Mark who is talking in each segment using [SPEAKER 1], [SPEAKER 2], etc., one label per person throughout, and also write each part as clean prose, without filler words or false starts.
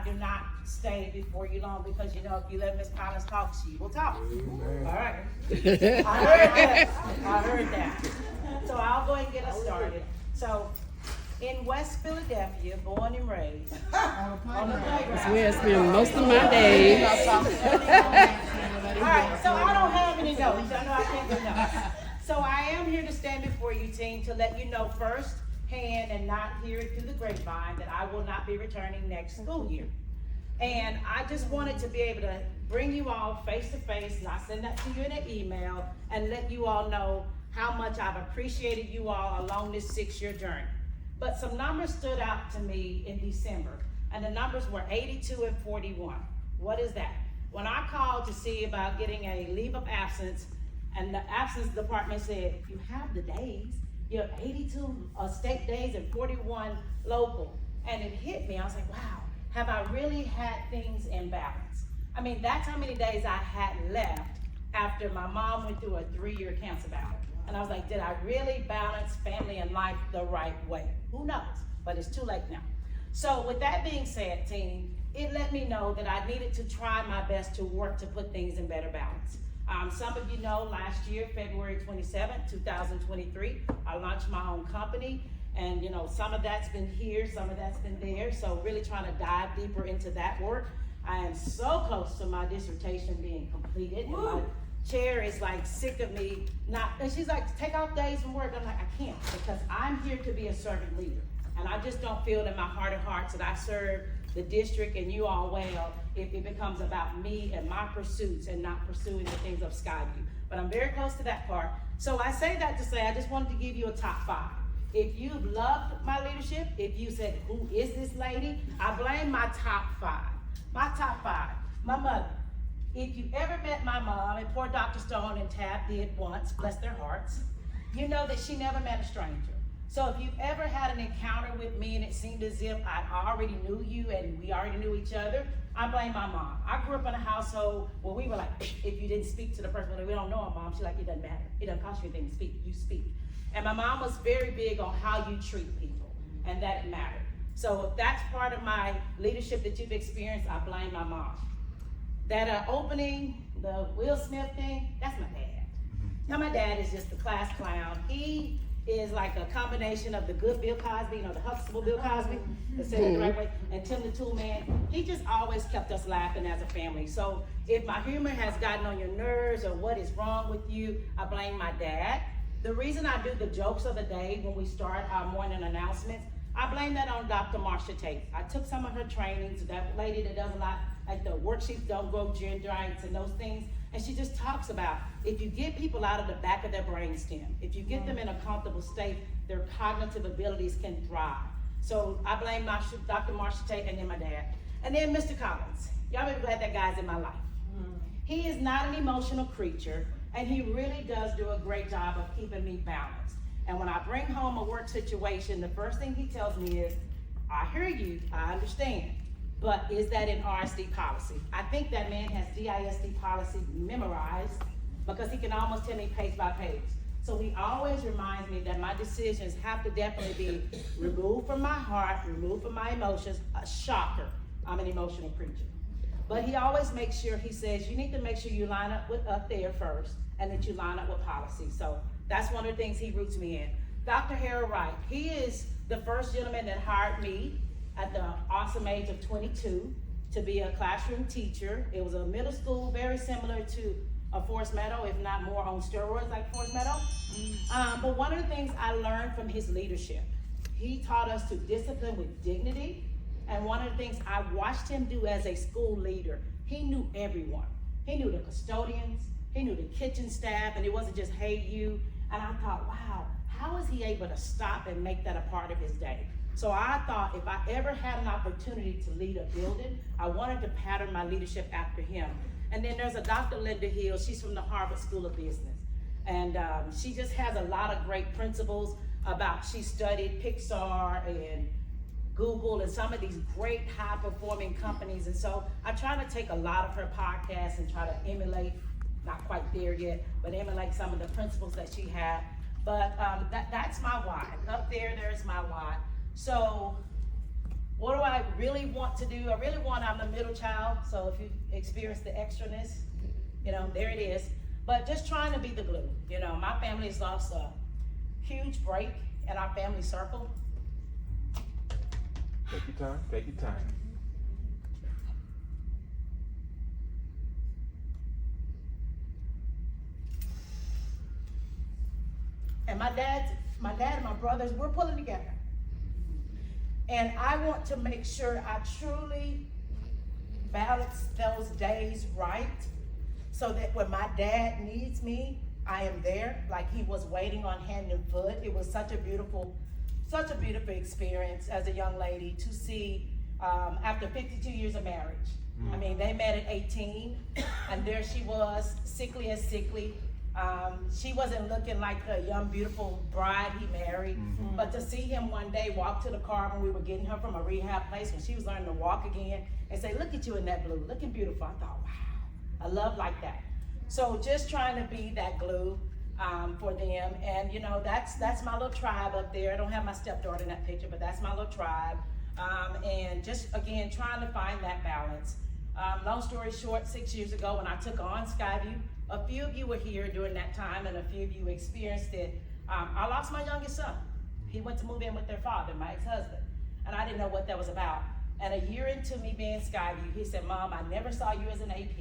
[SPEAKER 1] I do not stay before you long because, you know, if you let Miss Collins talk, she will talk. All right. I heard that. So I'll go ahead and get us started. So in West Philadelphia, born and raised, on the playground.
[SPEAKER 2] That's where I spend most of my days.
[SPEAKER 1] All right, so I don't have any notes. I know I can't do notes. So I am here to stand before you, team, to let you know firsthand and not hear it through the grapevine that I will not be returning next school year. And I just wanted to be able to bring you all face to face, and I send that to you in an email, and let you all know how much I've appreciated you all along this 6-year journey. But some numbers stood out to me in December, and the numbers were 82 and 41. What is that? When I called to see about getting a leave of absence, and the absence department said, you have the days, you have 82 state days and 41 local. And it hit me, I was like, wow, have I really had things in balance? I mean, that's how many days I had left after my mom went through a 3-year cancer battle. And I was like, did I really balance family and life the right way? Who knows? But it's too late now. So with that being said, team, it let me know that I needed to try my best to work to put things in better balance. Some of you know last year, February 27th, 2023, I launched my own company. And you know, some of that's been here, some of that's been there. So really trying to dive deeper into that work. I am so close to my dissertation being completed. And my chair is like sick of me and she's like, take off days from work. I'm like, I can't, because I'm here to be a servant leader. And I just don't feel in my heart of hearts that I serve the district and you all well if it becomes about me and my pursuits and not pursuing the things of Skyview. But I'm very close to that part. So I say that to say, I just wanted to give you a top 5. If you've loved my leadership, if you said, who is this lady? I blame my top 5. My top 5, my mother. If you ever met my mom, and poor Dr. Stone and Tab did once, bless their hearts, you know that she never met a stranger. So if you've ever had an encounter with me and it seemed as if I already knew you and we already knew each other, I blame my mom. I grew up in a household where we were like, if you didn't speak to the person, we don't know our mom. She's like, it doesn't matter. It doesn't cost you anything to speak, you speak. And my mom was very big on how you treat people and that it mattered. So if that's part of my leadership that you've experienced, I blame my mom. That opening, the Will Smith thing, that's my dad. Now my dad is just the class clown. He is like a combination of the good Bill Cosby, you know, the Huxtable Bill Cosby, to say it the right way, and Tim the Tool Man. He just always kept us laughing as a family. So if my humor has gotten on your nerves or what is wrong with you, I blame my dad. The reason I do the jokes of the day when we start our morning announcements, I blame that on Dr. Marcia Tate. I took some of her trainings, that lady that does a lot, like the worksheets don't grow dendrites and those things. And she just talks about, if you get people out of the back of their brainstem, if you get them in a comfortable state, their cognitive abilities can thrive. So I blame Dr. Marcia Tate and then my dad. And then Mr. Collins. Y'all be glad that guy's in my life. He is not an emotional creature, and he really does do a great job of keeping me balanced. And when I bring home a work situation, the first thing he tells me is, I hear you, I understand, but is that in RSD policy? I think that man has DISD policy memorized because he can almost tell me page by page. So he always reminds me that my decisions have to definitely be removed from my heart, removed from my emotions. A shocker, I'm an emotional creature. But he always makes sure, he says, you need to make sure you line up with up there first and that you line up with policy. So that's one of the things he roots me in. Dr. Harold Wright, he is the first gentleman that hired me at the awesome age of 22 to be a classroom teacher. It was a middle school, very similar to a Forest Meadow, if not more on steroids like Forest Meadow. But one of the things I learned from his leadership, he taught us to discipline with dignity. And one of the things I watched him do as a school leader, he knew everyone. He knew the custodians, he knew the kitchen staff, and it wasn't just, hey, you. And I thought, wow, how is he able to stop and make that a part of his day? So I thought if I ever had an opportunity to lead a building, I wanted to pattern my leadership after him. And then there's a Dr. Linda Hill, she's from the Harvard School of Business. And she just has a lot of great principles about, she studied Pixar and Google and some of these great high performing companies. And so I try to take a lot of her podcasts and try to emulate, not quite there yet, but emulate some of the principles that she had. But that's my why. Up there's my why. So what do I really want to do? I'm the middle child, so if you experience the extraness, there it is. But just trying to be the glue. My family has lost a huge break in our family circle.
[SPEAKER 3] Take your time, take your time.
[SPEAKER 1] And my dad and my brothers, we're pulling together. And I want to make sure I truly balance those days right, so that when my dad needs me, I am there, like he was waiting on hand and foot. It was such a beautiful experience as a young lady to see, after 52 years of marriage. I mean, they met at 18, and there she was, sickly as sickly. She wasn't looking like the young, beautiful bride he married, but to see him one day walk to the car when we were getting her from a rehab place, when she was learning to walk again, and say, look at you in that blue, looking beautiful. I thought, wow, a love like that. So just trying to be that glue for them. And that's my little tribe up there. I don't have my stepdaughter in that picture, but that's my little tribe. And just, again, trying to find that balance. Long story short, 6 years ago when I took on Skyview, a few of you were here during that time, and a few of you experienced it. I lost my youngest son. He went to move in with their father, my ex-husband, and I didn't know what that was about. And a year into me being Skyview, he said, Mom, I never saw you as an AP,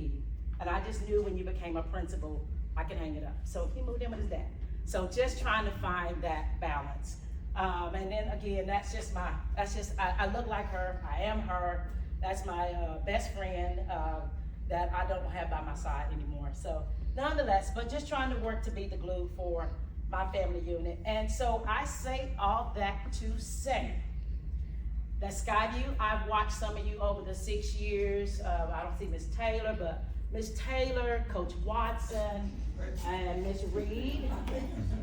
[SPEAKER 1] and I just knew when you became a principal, I could hang it up. So he moved in with his dad. So just trying to find that balance. And then again, I look like her, I am her. That's my best friend that I don't have by my side anymore. So nonetheless, but just trying to work to be the glue for my family unit. And so I say all that to say that Skyview, I've watched some of you over the 6 years. I don't see Miss Taylor, but Miss Taylor, Coach Watson, and Miss Reed.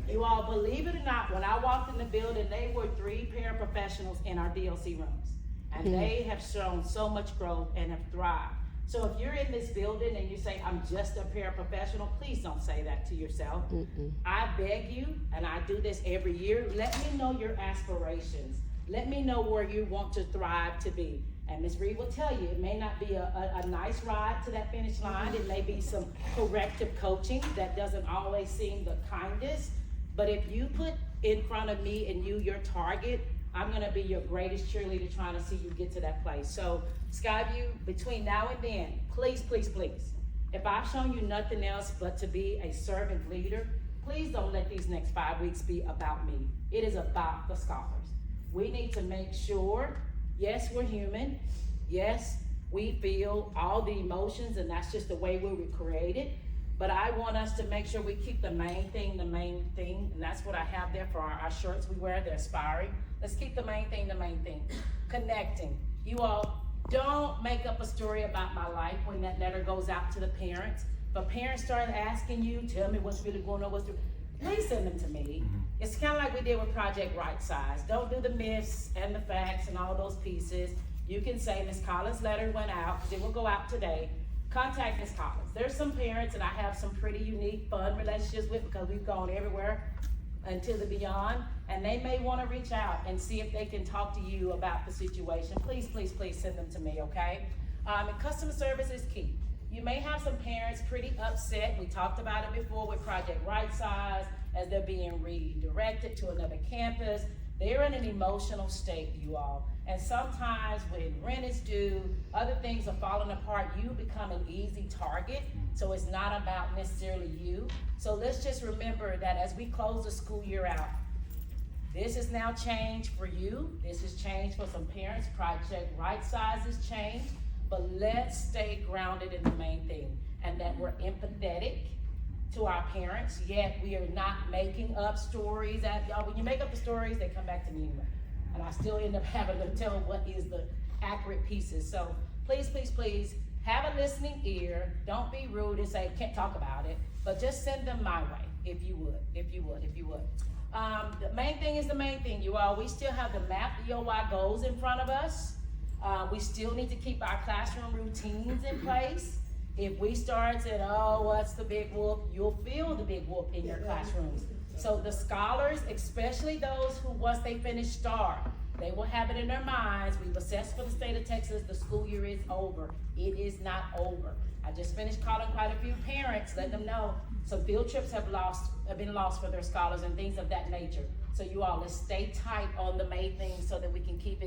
[SPEAKER 1] You all, believe it or not, when I walked in the building, they were 3 paraprofessionals in our DLC rooms. And they have shown so much growth and have thrived. So if you're in this building and you say, I'm just a paraprofessional, please don't say that to yourself. I beg you, and I do this every year, let me know your aspirations. Let me know where you want to thrive to be. And Ms. Reed will tell you, it may not be a nice ride to that finish line. It may be some corrective coaching that doesn't always seem the kindest. But if you put in front of me and you your target, I'm gonna be your greatest cheerleader trying to see you get to that place. So Skyview, between now and then, please, please, please, if I've shown you nothing else but to be a servant leader, please don't let these next 5 weeks be about me. It is about the scholars. We need to make sure, yes, we're human. Yes, we feel all the emotions, and that's just the way we were created. But I want us to make sure we keep the main thing, and that's what I have there for our shirts we wear, they're aspiring. Let's keep the main thing. Connecting. You all, don't make up a story about my life when that letter goes out to the parents. If parents start asking you, tell me what's really going on, please send them to me. It's kind of like we did with Project Right Size. Don't do the myths and the facts and all those pieces. You can say Ms. Collins' letter went out, because it will go out today. Contact Ms. Collins. There's some parents that I have some pretty unique, fun relationships with because we've gone everywhere until the beyond, and they may want to reach out and see if they can talk to you about the situation. Please, please, please send them to me, okay? And customer service is key. You may have some parents pretty upset. We talked about it before with Project Right Size, as they're being redirected to another campus. They're in an emotional state, you all. And sometimes when rent is due, other things are falling apart, you become an easy target. So it's not about necessarily you. So let's just remember that as we close the school year out, this is now changed for you. This is changed for some parents. Project Right Size has changed. But let's stay grounded in the main thing, and that we're empathetic to our parents, yet we are not making up stories. When you make up the stories, they come back to me anyway. And I still end up having to tell what is the accurate pieces. So please, please, please, have a listening ear. Don't be rude and say, can't talk about it, but just send them my way, if you would. The main thing is the main thing, you all. We still have the MAP DOI goals in front of us. We still need to keep our classroom routines in place. If we start saying, oh, what's the big whoop, you'll feel the big whoop in your classrooms. So the scholars, especially those who, once they finish STAR, They will have it in their minds. We've assessed for the state of Texas, the school year is over. It is not over. I just finished calling quite a few parents, letting them know. So field trips have been lost for their scholars and things of that nature. So you all, let's stay tight on the main things so that we can keep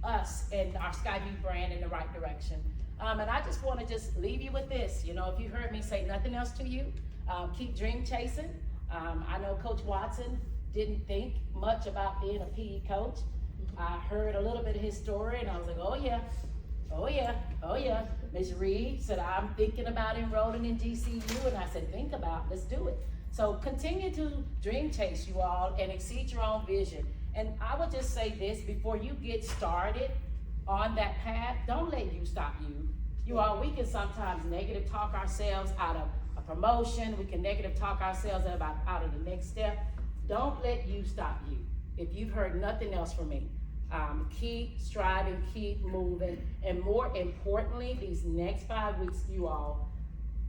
[SPEAKER 1] us and our Skyview brand in the right direction. And I just want to just leave you with this. You know, if you heard me say nothing else to you, keep dream chasing. I know Coach Watson didn't think much about being a PE coach. I heard a little bit of his story and I was like, oh yeah. Ms. Reed said, I'm thinking about enrolling in GCU, and I said, think about, let's do it. So continue to dream chase, you all, and exceed your own vision. And I would just say this, before you get started on that path, don't let you stop you. You all, we can sometimes negative talk ourselves out of a promotion. We can negative talk ourselves out of the next step. Don't let you stop you. If you've heard nothing else from me, keep striving, keep moving, and more importantly, these next 5 weeks, you all,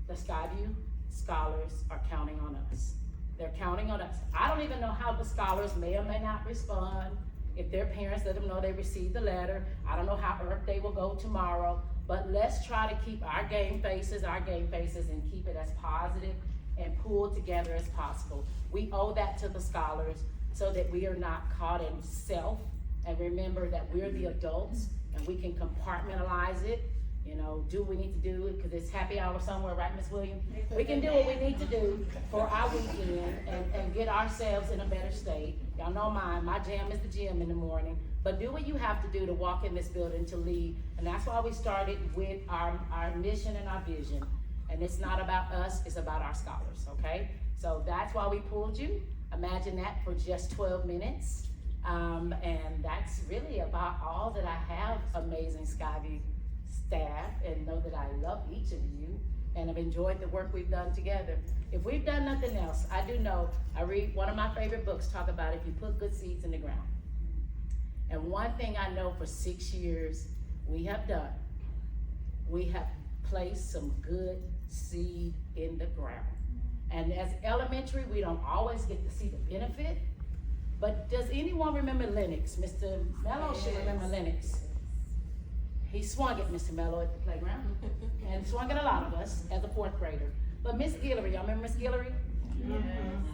[SPEAKER 1] the Skyview scholars are counting on us. They're counting on us. I don't even know how the scholars may or may not respond. If their parents let them know they received the letter, I don't know how Earth Day will go tomorrow, but let's try to keep our game faces, and keep it as positive and pulled together as possible. We owe that to the scholars so that we are not caught in self. And remember that we're the adults and we can compartmentalize it, you know, do what we need to do because it's happy hour somewhere, right, Miss Williams? We can do what we need to do for our weekend and get ourselves in a better state. Y'all know mine, my jam is the gym in the morning, but do what you have to do to walk in this building to lead. And that's why we started with our mission and our vision. And it's not about us, it's about our scholars, okay? So that's why we pulled you. Imagine that for just 12 minutes. And that's really about all that I have, amazing Skyview staff, and know that I love each of you and have enjoyed the work we've done together. If we've done nothing else, I do know, I read one of my favorite books, talk about if you put good seeds in the ground. And one thing I know for 6 years we have done, we have placed some good seed in the ground. And as elementary, we don't always get to see the benefit. But does anyone remember Lennox? Mr. Mello should remember Lennox. He swung at Mr. Mello at the playground and swung at a lot of us as a 4th grader. But Miss Guillory, y'all remember Miss Guillory?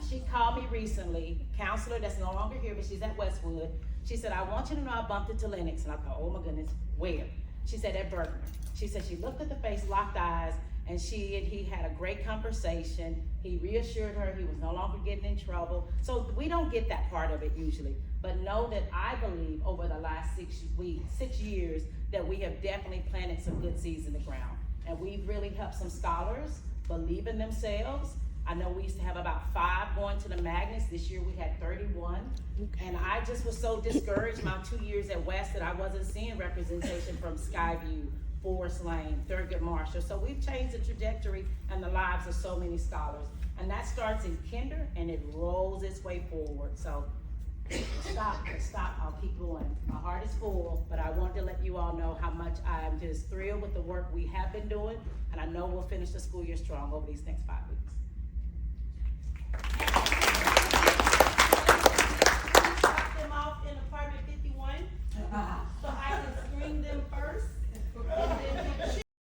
[SPEAKER 1] She called me recently, counselor that's no longer here, but she's at Westwood. She said, I want you to know I bumped into Lennox. And I thought, oh my goodness, where? She said, at Bergman. She said she looked at the face, locked eyes, and he had a great conversation. He reassured her he was no longer getting in trouble. So we don't get that part of it usually. But know that I believe over the last 6 years that we have definitely planted some good seeds in the ground. And we've really helped some scholars believe in themselves. I know we used to have about 5 going to the Magnus. This year we had 31. And I just was so discouraged my 2 years at West that I wasn't seeing representation from Skyview, Forest Lane, Thurgood Marshall. So we've changed the trajectory and the lives of so many scholars. And that starts in kinder and it rolls its way forward. So stop, I'll keep going. My heart is full, but I wanted to let you all know how much I'm just thrilled with the work we have been doing. And I know we'll finish the school year strong over these next 5 weeks.
[SPEAKER 3] Drop them off in apartment 51 so I can screen them first. And